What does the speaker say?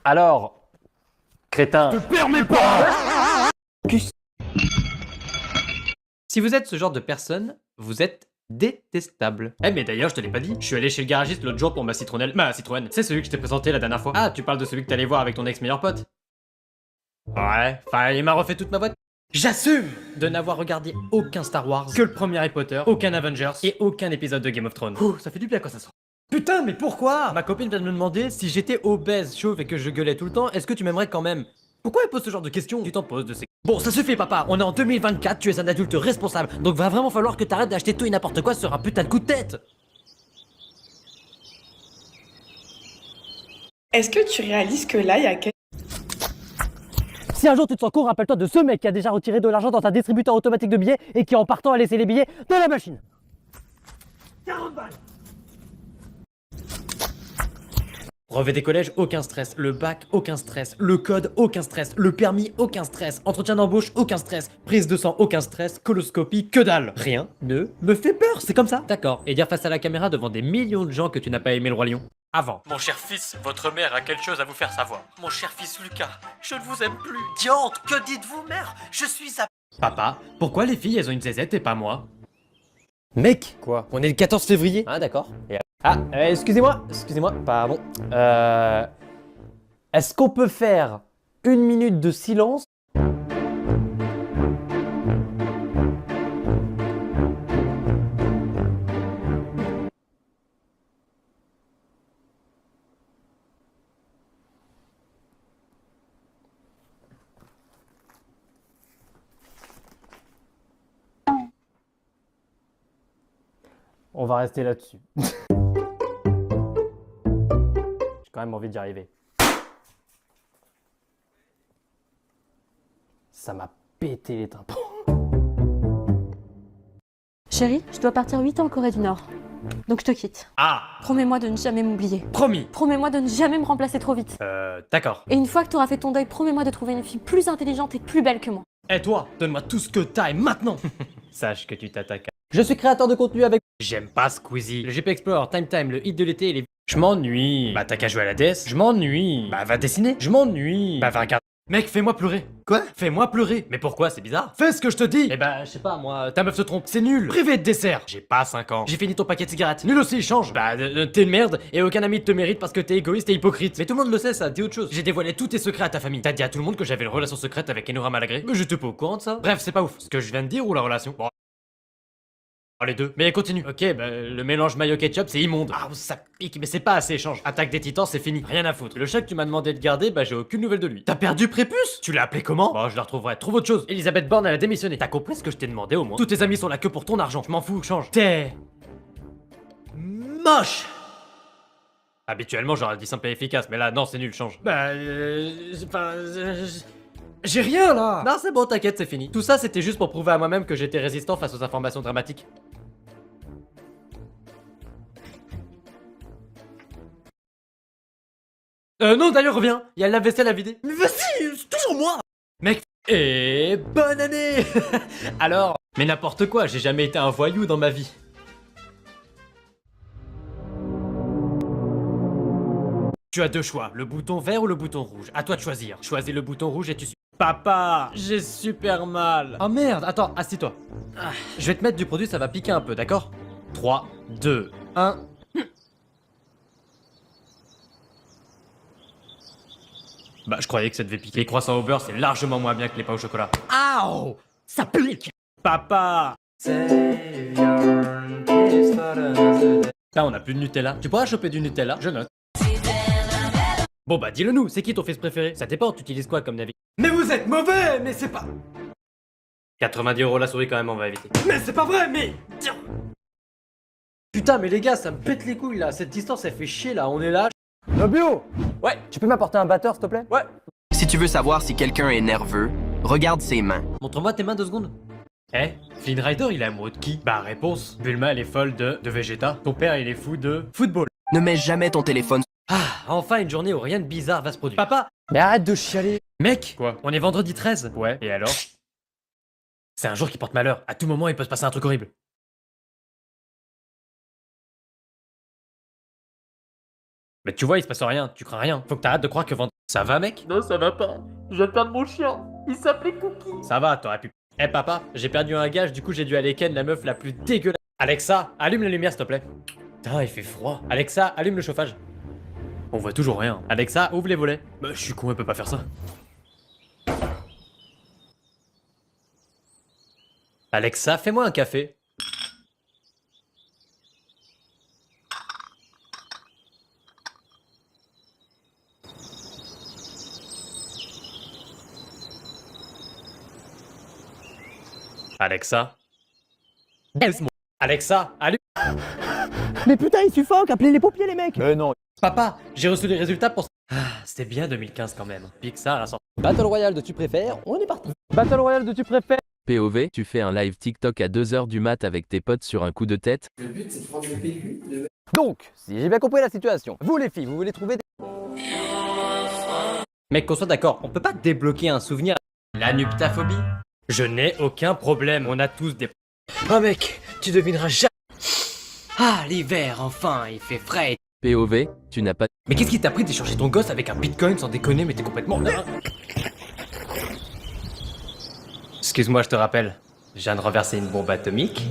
Alors, crétin. Je te permets pas. Si vous êtes ce genre de personne, vous êtes détestable. Eh mais d'ailleurs je te l'ai pas dit, je suis allé chez le garagiste l'autre jour pour ma citronnelle. Ma Citroën, c'est celui que je t'ai présenté la dernière fois. Ah, tu parles de celui que t'allais voir avec ton ex meilleur pote. Ouais, enfin il m'a refait toute ma voiture. J'assume de n'avoir regardé aucun Star Wars, que le premier Harry Potter, aucun Avengers et aucun épisode de Game of Thrones. Ouh, ça fait du bien quand ça sort. Putain, mais pourquoi? Ma copine vient de me demander si j'étais obèse, chauve et que je gueulais tout le temps, est-ce que tu m'aimerais quand même? Pourquoi elle pose ce genre de questions? Tu t'en poses de ces... Bon, ça suffit papa, on est en 2024, tu es un adulte responsable, donc va vraiment falloir que t'arrêtes d'acheter tout et n'importe quoi sur un putain de coup de tête. Est-ce que tu réalises que là, il y a quelqu'un... Si un jour tu te sens con, rappelle-toi de ce mec qui a déjà retiré de l'argent dans ta distributeur automatique de billets et qui en partant a laissé les billets dans la machine. 40 balles. Brevet des collèges, aucun stress. Le bac, aucun stress. Le code, aucun stress. Le permis, aucun stress. Entretien d'embauche, aucun stress. Prise de sang, aucun stress. Coloscopie, que dalle. Rien ne me fait peur, c'est comme ça. D'accord. Et dire face à la caméra devant des millions de gens que tu n'as pas aimé le roi lion. Avant. Mon cher fils, votre mère a quelque chose à vous faire savoir. Mon cher fils Lucas, je ne vous aime plus. Diante, que dites-vous, mère? Je suis à... Papa, pourquoi les filles elles ont une zézette et pas moi? Mec, Quoi? on est le 14 février. Ah, d'accord. Excusez-moi, pardon. Est-ce qu'on peut faire une minute de silence? On va rester là-dessus. J'ai quand même envie d'y arriver. Ça m'a pété les tympans. Chérie, je dois partir 8 ans en Corée du Nord. Donc je te quitte. Ah, Promets-moi de ne jamais m'oublier. promis. Promets-moi de ne jamais me remplacer trop vite. D'accord. Et une fois que tu auras fait ton deuil, promets-moi de trouver une fille plus intelligente et plus belle que moi. Et toi, donne-moi tout ce que t'as et maintenant. Sache que tu t'attaques à... Je suis créateur de contenu avec... J'aime pas Squeezie. Le GP Explorer, Time Time, le hit de l'été et les... Je m'ennuie. Bah t'as qu'à jouer à la DS. Je m'ennuie. Bah va dessiner. Je m'ennuie. Bah va regarder. Mec, fais-moi pleurer. Quoi? Fais-moi pleurer. Mais pourquoi? C'est bizarre. Fais ce que je te dis. Eh bah, je sais pas, moi, ta meuf se trompe. C'est nul. Privé de dessert. J'ai pas 5 ans. J'ai fini ton paquet de cigarettes. Nul aussi, change. Bah, t'es une merde et aucun ami te mérite parce que t'es égoïste et hypocrite. Mais tout le monde le sait, ça. Dis autre chose. J'ai dévoilé tous tes secrets à ta famille. T'as dit à tout le monde que j'avais une relation secrète avec Enora Malagré. Mais j'étais pas au courant de ça. Bref, c'est pas ouf. Ce que je viens de dire ou la relation? Bon. Les deux. Mais continue. Ok, bah le mélange mayo ketchup c'est immonde. Ah ça pique, mais c'est pas assez échange. Attaque des titans c'est fini. Rien à foutre. Le chat que tu m'as demandé de garder, bah j'ai aucune nouvelle de lui. T'as perdu Prépuce? Tu l'as appelé comment? Bon je la retrouverai. Trouve autre chose. Elisabeth Borne elle a démissionné. T'as compris ce que je t'ai demandé au moins? Tous tes amis sont là que pour ton argent. Je m'en fous, change. T'es... moche. Habituellement j'aurais dit simple et efficace, mais là non c'est nul, change. Bah j'ai rien là. Non c'est bon, t'inquiète, c'est fini. Tout ça c'était juste pour prouver à moi-même que j'étais résistant face aux informations dramatiques. Non, d'ailleurs, reviens. Il y a le lave-vaisselle à vider. Mais vas-y, c'est toujours moi. Mec, et bonne année. Alors, mais n'importe quoi, j'ai jamais été un voyou dans ma vie. Tu as deux choix, le bouton vert ou le bouton rouge. À toi de choisir. Choisis le bouton rouge et tu suis. Papa, j'ai super mal. Oh merde, attends, assis-toi. Je vais te mettre du produit, ça va piquer un peu, d'accord? 3, 2, 1... Bah, je croyais que ça devait piquer. Les croissants au beurre, c'est largement moins bien que les pains au chocolat. Aouh! Ça pique! Papa! Là, on a plus de Nutella. Tu pourras choper du Nutella? Je note. Bon bah, dis-le nous, c'est qui ton fils préféré? Ça dépend, tu utilises quoi comme navire? Mais vous êtes mauvais! Mais c'est pas... 90€ la souris quand même, on va éviter. Mais c'est pas vrai, mais... Putain, mais les gars, ça me pète les couilles là. Cette distance, elle fait chier là, on est là. Nobio! Ouais. Tu peux m'apporter un batteur s'il te plaît? Ouais. Si tu veux savoir si quelqu'un est nerveux, regarde ses mains. Montre-moi tes mains 2 secondes. Eh, Flynn Rider, il est amoureux de qui? Bah, réponse. Bulma, elle est folle de Vegeta. Ton père, il est fou de football. Ne mets jamais ton téléphone. Ah, enfin une journée où rien de bizarre va se produire. Papa! Mais arrête de chialer! Mec! Quoi? On est vendredi 13. Ouais, et alors? C'est un jour qui porte malheur. À tout moment, il peut se passer un truc horrible. Mais tu vois, il se passe rien. Tu crains rien. Faut que t'arrêtes de croire que vendredi... Ça va, mec? Non, ça va pas. Je viens de perdre mon chien. Il s'appelait Cookie. Ça va, t'aurais pu. Eh papa, j'ai perdu un gage, du coup j'ai dû aller ken la meuf la plus dégueulasse. Alexa, allume la lumière s'il te plaît. Putain, il fait froid. Alexa, allume le chauffage. On voit toujours rien. Alexa, ouvre les volets. Bah, je suis con, elle peut pas faire ça. Alexa, fais-moi un café. Alexa. Baise-moi. Alexa, allume. Mais putain, il suffoque, appelez les pompiers, les mecs. Mais non. Papa, j'ai reçu les résultats pour... Ah, c'était bien 2015 quand même. Pixar a sorti... Battle Royale de tu préfères, on est parti. Battle Royale de tu préfères. POV, tu fais un live TikTok à 2h du mat avec tes potes sur un coup de tête. Donc, si j'ai bien compris la situation, vous les filles, vous voulez trouver des... Mec, qu'on soit d'accord, on peut pas débloquer un souvenir. La nuptaphobie? Je n'ai aucun problème, on a tous des... Oh mec, tu devineras jamais... Ah, l'hiver, enfin, il fait frais. POV, tu n'as pas... Mais qu'est-ce qui t'a pris d'échanger ton gosse avec un bitcoin sans déconner, mais t'es complètement... Excuse-moi, je te rappelle, je viens de renverser une bombe atomique.